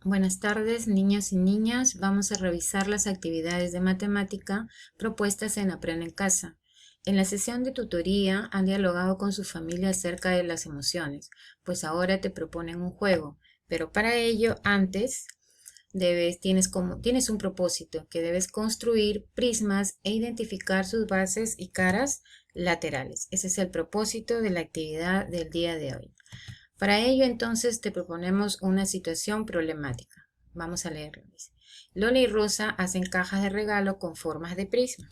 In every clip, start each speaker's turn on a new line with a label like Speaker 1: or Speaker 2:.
Speaker 1: Buenas tardes, niños y niñas. Vamos a revisar las actividades de matemática propuestas en Aprende en Casa. En la sesión de tutoría han dialogado con su familia acerca de las emociones, pues ahora te proponen un juego, pero para ello antes tienes un propósito, que debes construir prismas e identificar sus bases y caras laterales. Ese es el propósito de la actividad del día de hoy. Para ello, entonces, te proponemos una situación problemática. Vamos a leerlo. Lola y Rosa hacen cajas de regalo con formas de prisma.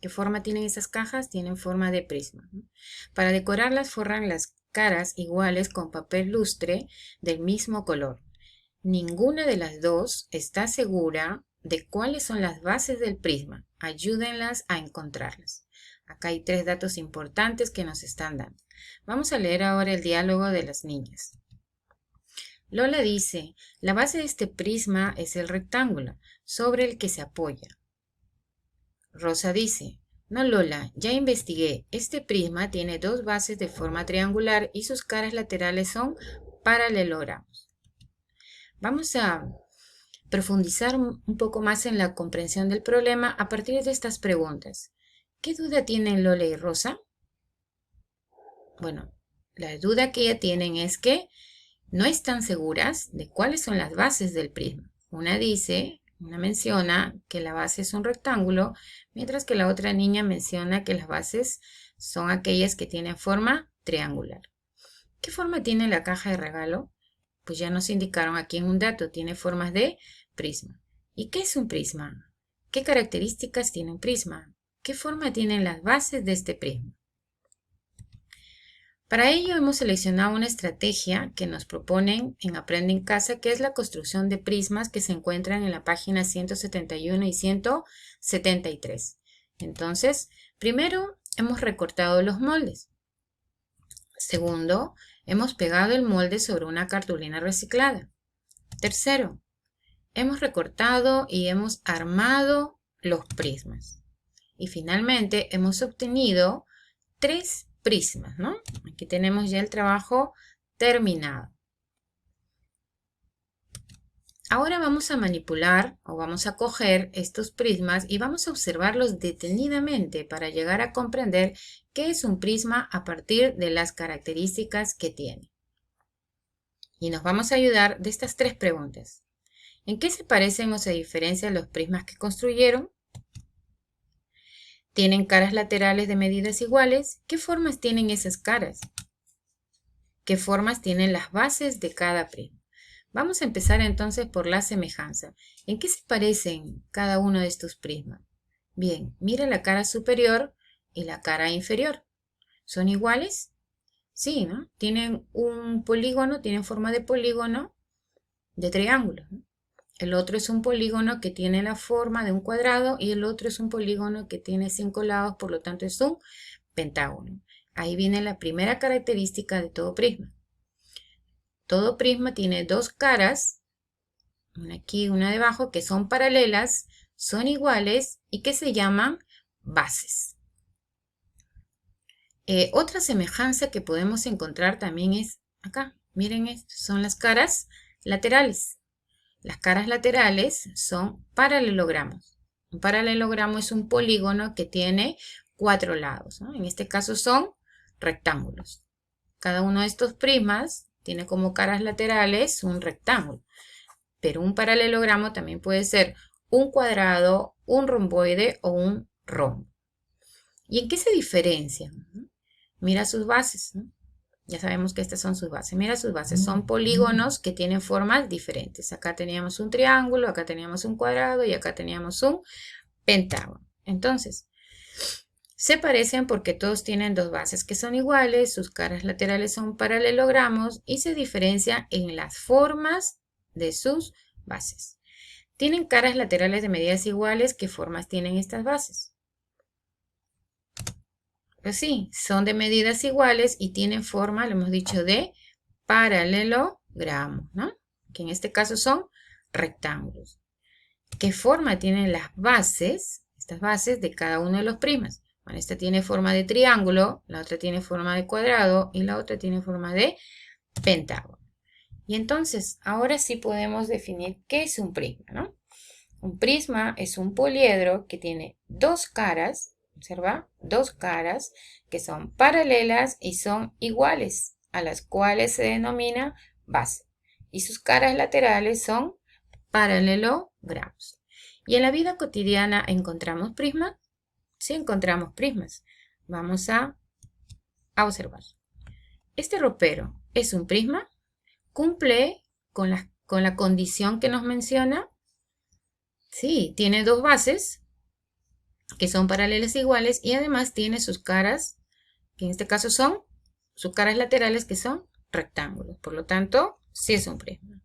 Speaker 1: ¿Qué forma tienen esas cajas? Tienen forma de prisma. Para decorarlas, forran las caras iguales con papel lustre del mismo color. Ninguna de las dos está segura de cuáles son las bases del prisma. Ayúdenlas a encontrarlas. Acá hay 3 datos importantes que nos están dando. Vamos a leer ahora el diálogo de las niñas. Lola dice, la base de este prisma es el rectángulo sobre el que se apoya. Rosa dice, no Lola, ya investigué, este prisma tiene 2 bases de forma triangular y sus caras laterales son paralelogramos. Vamos a profundizar un poco más en la comprensión del problema a partir de estas preguntas. ¿Qué duda tienen Lola y Rosa? Bueno, la duda que ya tienen es que no están seguras de cuáles son las bases del prisma. Una menciona que la base es un rectángulo, mientras que la otra niña menciona que las bases son aquellas que tienen forma triangular. ¿Qué forma tiene la caja de regalo? Pues ya nos indicaron aquí en un dato, tiene formas de prisma. ¿Y qué es un prisma? ¿Qué características tiene un prisma? ¿Qué forma tienen las bases de este prisma? Para ello hemos seleccionado una estrategia que nos proponen en Aprende en Casa, que es la construcción de prismas que se encuentran en la página 171 y 173. Entonces, primero hemos recortado los moldes. Segundo, hemos pegado el molde sobre una cartulina reciclada. Tercero, hemos recortado y hemos armado los prismas. Y finalmente hemos obtenido 3 prismas, ¿no? Aquí tenemos ya el trabajo terminado. Ahora vamos a manipular o vamos a coger estos prismas y vamos a observarlos detenidamente para llegar a comprender qué es un prisma a partir de las características que tiene. Y nos vamos a ayudar de estas 3 preguntas. ¿En qué se parecen o se diferencian los prismas que construyeron? ¿Tienen caras laterales de medidas iguales? ¿Qué formas tienen esas caras? ¿Qué formas tienen las bases de cada prisma? Vamos a empezar entonces por la semejanza. ¿En qué se parecen cada uno de estos prismas? Bien, mira la cara superior y la cara inferior. ¿Son iguales? Sí, ¿no? Tienen un polígono, tienen forma de polígono de triángulo, ¿no? El otro es un polígono que tiene la forma de un cuadrado y el otro es un polígono que tiene 5 lados, por lo tanto es un pentágono. Ahí viene la primera característica de todo prisma. Todo prisma tiene 2 caras, una aquí y una debajo, que son paralelas, son iguales y que se llaman bases. Otra semejanza que podemos encontrar también es acá. Miren, estas son las caras laterales. Las caras laterales son paralelogramos. Un paralelogramo es un polígono que tiene 4 lados, ¿no? En este caso son rectángulos. Cada uno de estos prismas tiene como caras laterales un rectángulo. Pero un paralelogramo también puede ser un cuadrado, un romboide o un rombo. ¿Y en qué se diferencian? Mira sus bases, ¿no? Ya sabemos que estas son sus bases. Mira sus bases. Son polígonos que tienen formas diferentes. Acá teníamos un triángulo, acá teníamos un cuadrado y acá teníamos un pentágono. Entonces, se parecen porque todos tienen 2 bases que son iguales, sus caras laterales son paralelogramos y se diferencian en las formas de sus bases. Tienen caras laterales de medidas iguales. ¿Qué formas tienen estas bases? Pues sí, son de medidas iguales y tienen forma, lo hemos dicho, de paralelogramo, ¿no? Que en este caso son rectángulos. ¿Qué forma tienen las bases, estas bases de cada uno de los prismas? Bueno, esta tiene forma de triángulo, la otra tiene forma de cuadrado y la otra tiene forma de pentágono. Y entonces, ahora sí podemos definir qué es un prisma, ¿no? Un prisma es un poliedro que tiene dos caras, observa, dos caras que son paralelas y son iguales, a las cuales se denomina base. Y sus caras laterales son paralelogramos. ¿Y en la vida cotidiana encontramos prismas? Sí, encontramos prismas. Vamos a observar. Este ropero es un prisma, cumple con la condición que nos menciona. Sí, tiene dos bases que son paralelas e iguales y además tiene sus caras, que en este caso son sus caras laterales, que son rectángulos. Por lo tanto, sí es un prisma.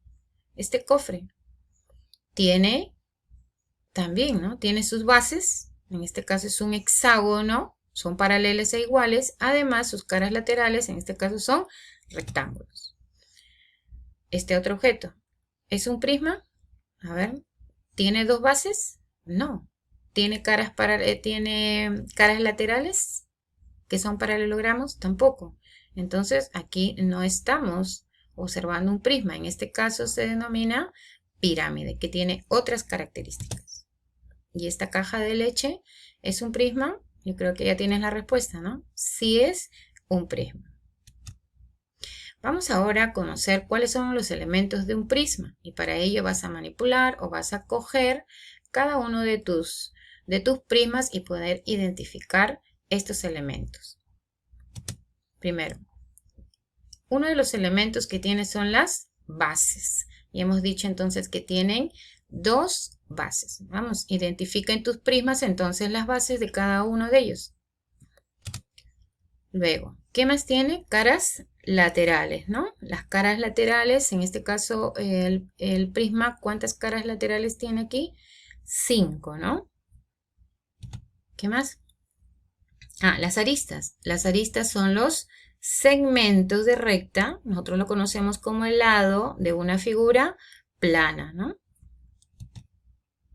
Speaker 1: Este cofre tiene también, ¿no? Tiene sus bases, en este caso es un hexágono, son paralelas e iguales, además sus caras laterales, en este caso son rectángulos. Este otro objeto, ¿es un prisma? A ver, ¿tiene dos bases? No. ¿Tiene caras laterales que son paralelogramos? Tampoco. Entonces aquí no estamos observando un prisma. En este caso se denomina pirámide, que tiene otras características. ¿Y esta caja de leche es un prisma? Yo creo que ya tienes la respuesta, ¿no? Sí es un prisma. Vamos ahora a conocer cuáles son los elementos de un prisma. Y para ello vas a manipular o vas a coger cada uno de tus prismas y poder identificar estos elementos. Primero, uno de los elementos que tiene son las bases. Y hemos dicho entonces que tienen dos bases. Vamos, identifica en tus prismas entonces las bases de cada uno de ellos. Luego, ¿qué más tiene? Caras laterales, ¿no? Las caras laterales, en este caso el prisma, ¿cuántas caras laterales tiene aquí? 5, ¿no? ¿Qué más? Ah, las aristas. Las aristas son los segmentos de recta. Nosotros lo conocemos como el lado de una figura plana, ¿no?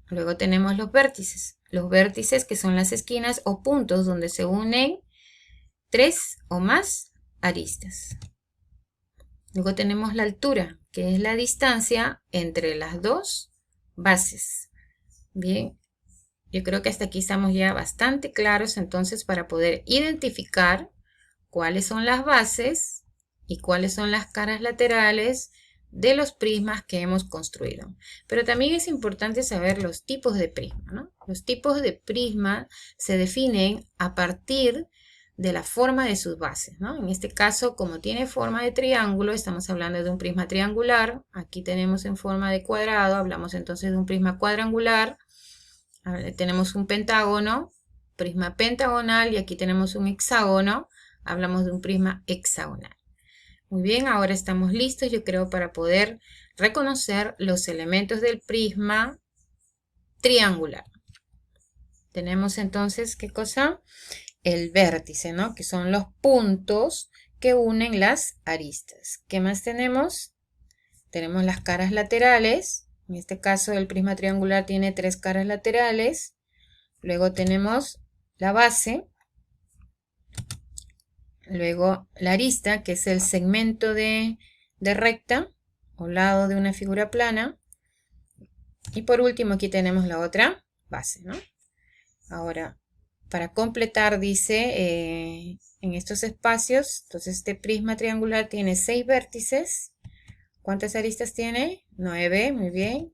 Speaker 1: Luego tenemos los vértices. Los vértices que son las esquinas o puntos donde se unen tres o más aristas. Luego tenemos la altura, que es la distancia entre las dos bases. Bien, yo creo que hasta aquí estamos ya bastante claros entonces para poder identificar cuáles son las bases y cuáles son las caras laterales de los prismas que hemos construido. Pero también es importante saber los tipos de prisma, ¿no? Los tipos de prisma se definen a partir de la forma de sus bases, ¿no? En este caso, como tiene forma de triángulo, estamos hablando de un prisma triangular. Aquí tenemos en forma de cuadrado, hablamos entonces de un prisma cuadrangular. Tenemos un pentágono, prisma pentagonal, y aquí tenemos un hexágono, hablamos de un prisma hexagonal. Muy bien, ahora estamos listos, yo creo, para poder reconocer los elementos del prisma triangular. Tenemos entonces, ¿qué cosa? El vértice, ¿no? Que son los puntos que unen las aristas. ¿Qué más tenemos? Tenemos las caras laterales. En este caso el prisma triangular tiene tres caras laterales. Luego tenemos la base. Luego la arista, que es el segmento de recta o lado de una figura plana. Y por último aquí tenemos la otra base, ¿no? Ahora, para completar, dice, en estos espacios, entonces este prisma triangular tiene 6 vértices. ¿Cuántas aristas tiene? 9, muy bien.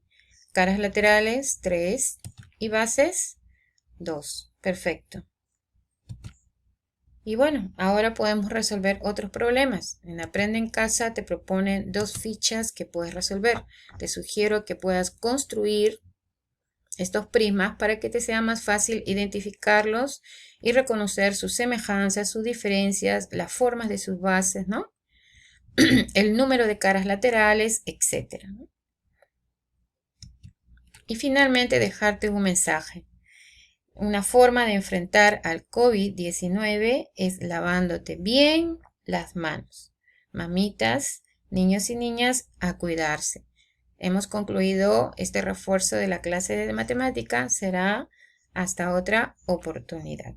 Speaker 1: Caras laterales, 3. Y bases, 2. Perfecto. Y bueno, ahora podemos resolver otros problemas. En Aprende en Casa te proponen 2 fichas que puedes resolver. Te sugiero que puedas construir estos prismas para que te sea más fácil identificarlos y reconocer sus semejanzas, sus diferencias, las formas de sus bases, ¿no? El número de caras laterales, etc. ¿no? Y finalmente dejarte un mensaje. Una forma de enfrentar al COVID-19 es lavándote bien las manos. Mamitas, niños y niñas, a cuidarse. Hemos concluido este refuerzo de la clase de matemática. Será hasta otra oportunidad.